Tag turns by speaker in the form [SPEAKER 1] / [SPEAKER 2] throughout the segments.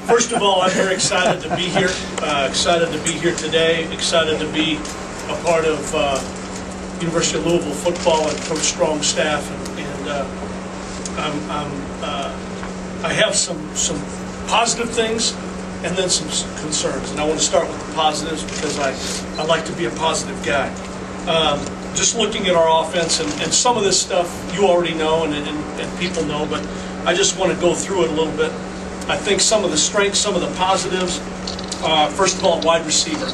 [SPEAKER 1] First of all, I'm very excited to be here. Excited to be here today. Excited to be a part of University of Louisville football and Coach Strong's staff. I have some positive things and then some concerns. And I want to start with the positives because I like to be a positive guy. Just looking at our offense and some of this stuff you already know and people know, but I just want to go through it a little bit. I think some of the strengths, some of the positives. First of all, wide receiver.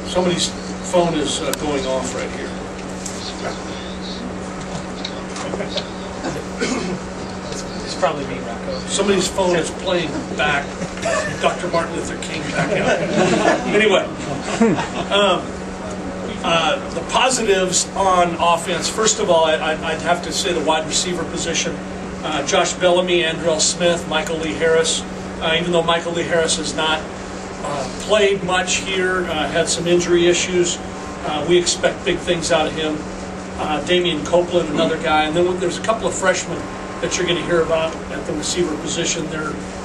[SPEAKER 1] Somebody's phone is going off right here.
[SPEAKER 2] It's probably me, Rocco.
[SPEAKER 1] Somebody's phone is playing back Dr. Martin Luther King back out. Anyway, the positives on offense. First of all, I'd have to say the wide receiver position. Josh Bellamy, Andrell Smith, Michael Lee Harris. Even though Michael Lee Harris has not played much here, had some injury issues, we expect big things out of him. Damian Copeland, another guy. And then there's a couple of freshmen that you're going to hear about at the receiver position.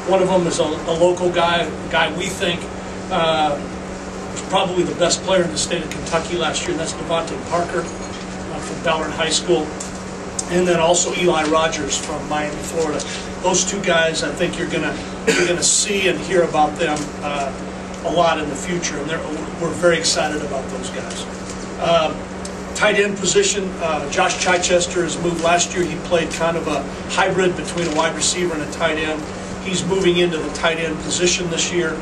[SPEAKER 1] One of them is a local guy, a guy we think was probably the best player in the state of Kentucky last year, and that's Devontae Parker from Ballard High School. And then also Eli Rogers from Miami, Florida. Those two guys, I think you're gonna see and hear about them a lot in the future, and we're very excited about those guys. Tight end position, Josh Chichester has moved last year. He played kind of a hybrid between a wide receiver and a tight end. He's moving into the tight end position this year,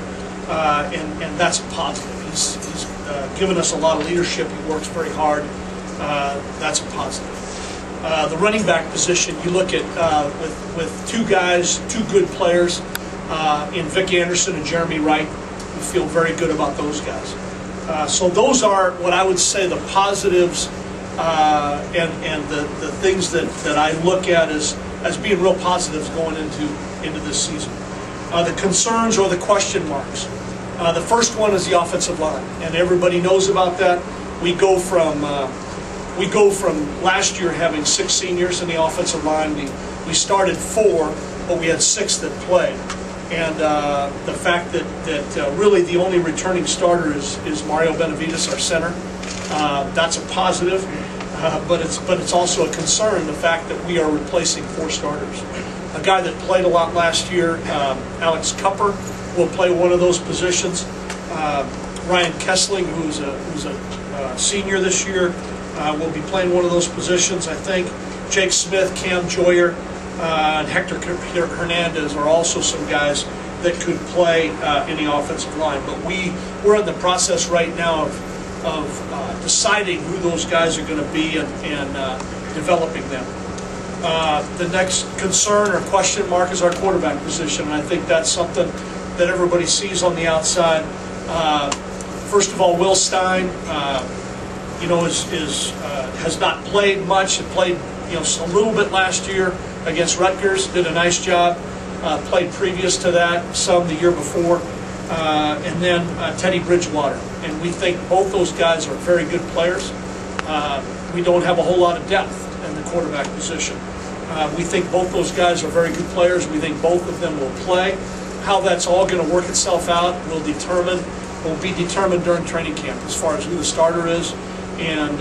[SPEAKER 1] and that's a positive. He's given us a lot of leadership. He works very hard. That's a positive. The running back position, you look at with two guys, two good players in Vic Anderson and Jeremy Wright. We feel very good about those guys. So those are what I would say the positives and the things that I look at as being real positives going into this season. The concerns or the question marks. The first one is the offensive line, and everybody knows about that. We go from last year having 6 seniors in the offensive line. We started 4, but we had 6 that played. And the fact that really the only returning starter is Mario Benavides, our center. That's a positive, but it's also a concern, the fact that we are replacing 4 starters. A guy that played a lot last year, Alex Cupper, will play one of those positions. Ryan Kessling, who's a senior this year, will be playing one of those positions, I think. Jake Smith, Cam Joyer, and Hector Hernandez are also some guys that could play in the offensive line. But we're in the process right now of deciding who those guys are going to be and developing them. The next concern or question mark is our quarterback position, and I think that's something that everybody sees on the outside. First of all, Will Stein, has not played much. He played, a little bit last year against Rutgers. Did a nice job. Played previous to that, some the year before, and then Teddy Bridgewater. And we think both those guys are very good players. We don't have a whole lot of depth in the quarterback position. We think both those guys are very good players. We think both of them will play. How that's all going to work itself out will be determined during training camp as far as who the starter is and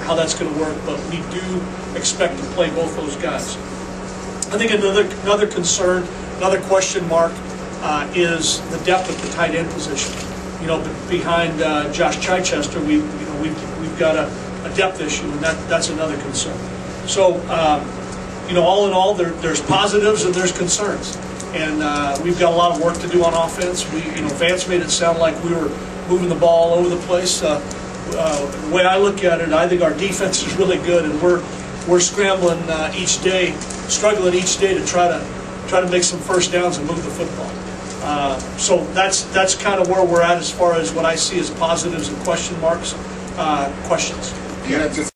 [SPEAKER 1] how that's going to work, but we do expect to play both those guys. I think another concern, another question mark is the depth of the tight end position. Behind Josh Chichester, we've got a depth issue, and that's another concern. So, all in all, there's positives and there's concerns, and we've got a lot of work to do on offense. Vance made it sound like we were moving the ball all over the place. The way I look at it, I think our defense is really good, and we're scrambling each day, struggling each day to try to make some first downs and move the football. So that's kind of where we're at as far as what I see as positives and question marks. Questions?
[SPEAKER 3] Yeah, just